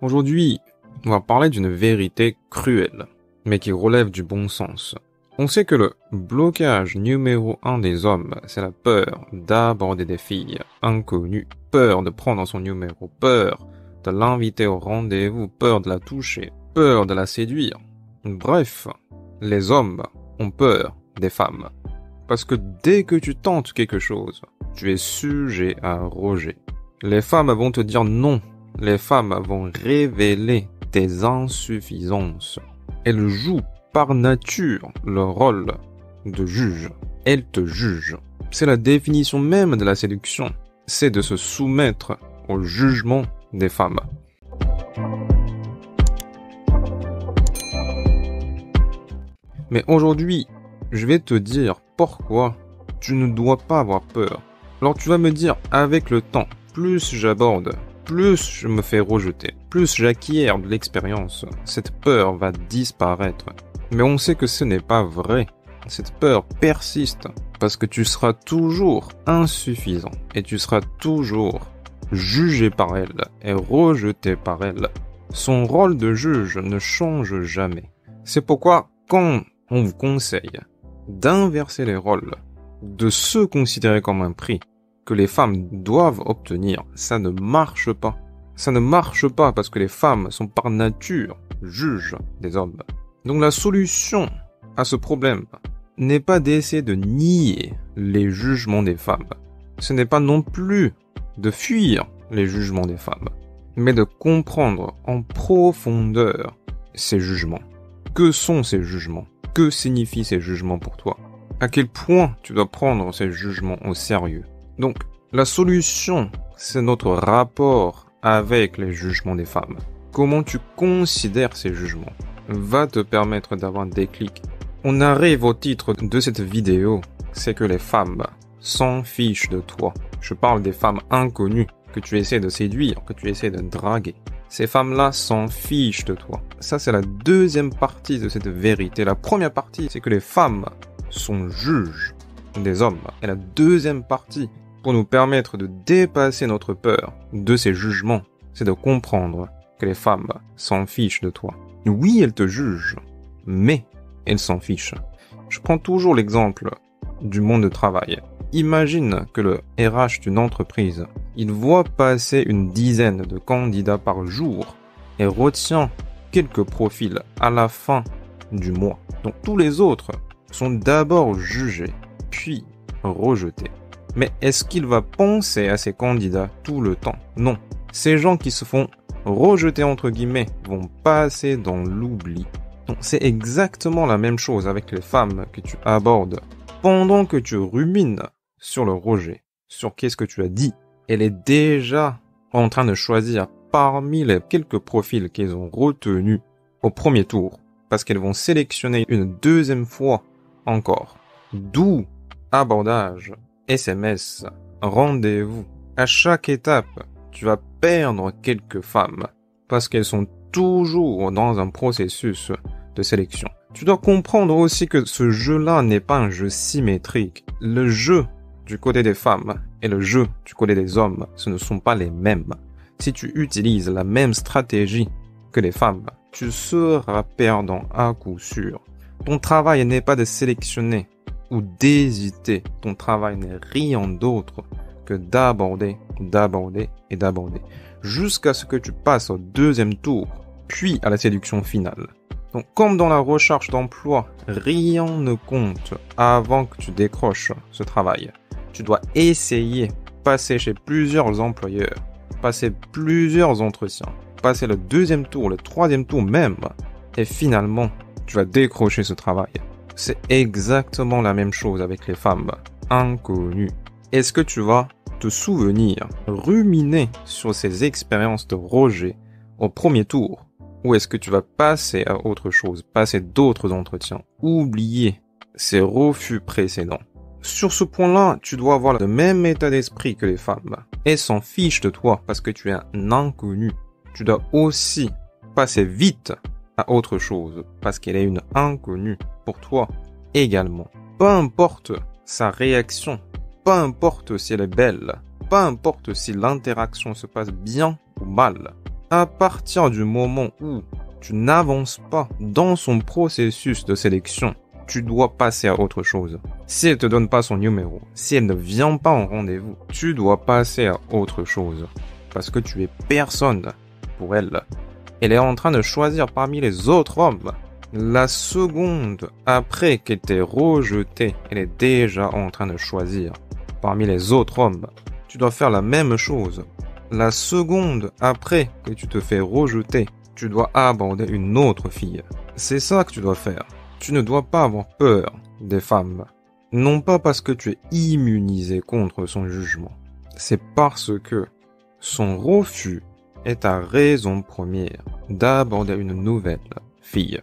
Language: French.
Aujourd'hui, on va parler d'une vérité cruelle, mais qui relève du bon sens. On sait que le blocage numéro 1 des hommes, c'est la peur d'aborder des filles inconnues, peur de prendre son numéro, peur de l'inviter au rendez-vous, peur de la toucher, peur de la séduire. Bref, les hommes ont peur des femmes. Parce que dès que tu tentes quelque chose, tu es sujet à rejet. Les femmes vont te dire non. Les femmes vont révéler tes insuffisances. Elles jouent par nature le rôle de juge. Elles te jugent. C'est la définition même de la séduction. C'est de se soumettre au jugement des femmes. Mais aujourd'hui, je vais te dire pourquoi tu ne dois pas avoir peur. Alors tu vas me dire, avec le temps, plus j'aborde, plus je me fais rejeter, plus j'acquiers de l'expérience, cette peur va disparaître. Mais on sait que ce n'est pas vrai. Cette peur persiste parce que tu seras toujours insuffisant et tu seras toujours jugé par elle et rejeté par elle. Son rôle de juge ne change jamais. C'est pourquoi quand on vous conseille d'inverser les rôles, de se considérer comme un prix que les femmes doivent obtenir, ça ne marche pas. Ça ne marche pas parce que les femmes sont par nature juges des hommes. Donc la solution à ce problème n'est pas d'essayer de nier les jugements des femmes. Ce n'est pas non plus de fuir les jugements des femmes, mais de comprendre en profondeur ces jugements. Que sont ces jugements? Que signifient ces jugements pour toi? À quel point tu dois prendre ces jugements au sérieux? Donc, la solution, c'est notre rapport avec les jugements des femmes. Comment tu considères ces jugements va te permettre d'avoir un déclic. On arrive au titre de cette vidéo, c'est que les femmes s'en fichent de toi. Je parle des femmes inconnues que tu essaies de séduire, que tu essaies de draguer. Ces femmes-là s'en fichent de toi. Ça, c'est la deuxième partie de cette vérité. La première partie, c'est que les femmes sont juges des hommes. Et la deuxième partie, pour nous permettre de dépasser notre peur de ces jugements, c'est de comprendre que les femmes s'en fichent de toi. Oui, elles te jugent, mais elles s'en fichent. Je prends toujours l'exemple du monde du travail. Imagine que le RH d'une entreprise, il voit passer une dizaine de candidats par jour et retient quelques profils à la fin du mois. Donc tous les autres sont d'abord jugés, puis rejetés. Mais est-ce qu'il va penser à ces candidats tout le temps? Non. Ces gens qui se font rejeter entre guillemets vont passer dans l'oubli. Donc c'est exactement la même chose avec les femmes que tu abordes. Pendant que tu rumines sur le rejet, sur qu'est-ce que tu as dit, elle est déjà en train de choisir parmi les quelques profils qu'elles ont retenus au premier tour, parce qu'elles vont sélectionner une deuxième fois encore. D'où abordage, SMS, rendez-vous. À chaque étape, tu vas perdre quelques femmes parce qu'elles sont toujours dans un processus de sélection. Tu dois comprendre aussi que ce jeu-là n'est pas un jeu symétrique. Le jeu du côté des femmes et le jeu du côté des hommes, ce ne sont pas les mêmes. Si tu utilises la même stratégie que les femmes, tu seras perdant à coup sûr. Ton travail n'est pas de sélectionner ou d'hésiter. Ton travail n'est rien d'autre que d'aborder, et d'aborder, jusqu'à ce que tu passes au deuxième tour, puis à la séduction finale. Donc, comme dans la recherche d'emploi, rien ne compte avant que tu décroches ce travail. Tu dois essayer, passer chez plusieurs employeurs, passer plusieurs entretiens, passer le deuxième tour, le troisième tour même, et finalement, tu vas décrocher ce travail. C'est exactement la même chose avec les femmes inconnues. Est-ce que tu vas te souvenir, ruminer sur ces expériences de rejet au premier tour? Ou est-ce que tu vas passer à autre chose, passer d'autres entretiens, oublier ces refus précédents? Sur ce point-là, tu dois avoir le même état d'esprit que les femmes. Elles s'en fichent de toi parce que tu es un inconnu. Tu dois aussi passer vite à autre chose parce qu'elle est une inconnue pour toi également. Peu importe sa réaction, peu importe si elle est belle, peu importe si l'interaction se passe bien ou mal, À partir du moment où tu n'avances pas dans son processus de sélection, tu dois passer à autre chose. Si elle te donne pas son numéro, si elle ne vient pas en rendez-vous, tu dois passer à autre chose. Parce que tu es personne pour elle. Elle est en train de choisir parmi les autres hommes. La seconde après qu'elle t'ait rejeté, elle est déjà en train de choisir parmi les autres hommes. Tu dois faire la même chose. La seconde après que tu te fais rejeter, tu dois aborder une autre fille. C'est ça que tu dois faire. Tu ne dois pas avoir peur des femmes. Non pas parce que tu es immunisé contre son jugement. C'est parce que son refus est ta raison première d'aborder une nouvelle fille.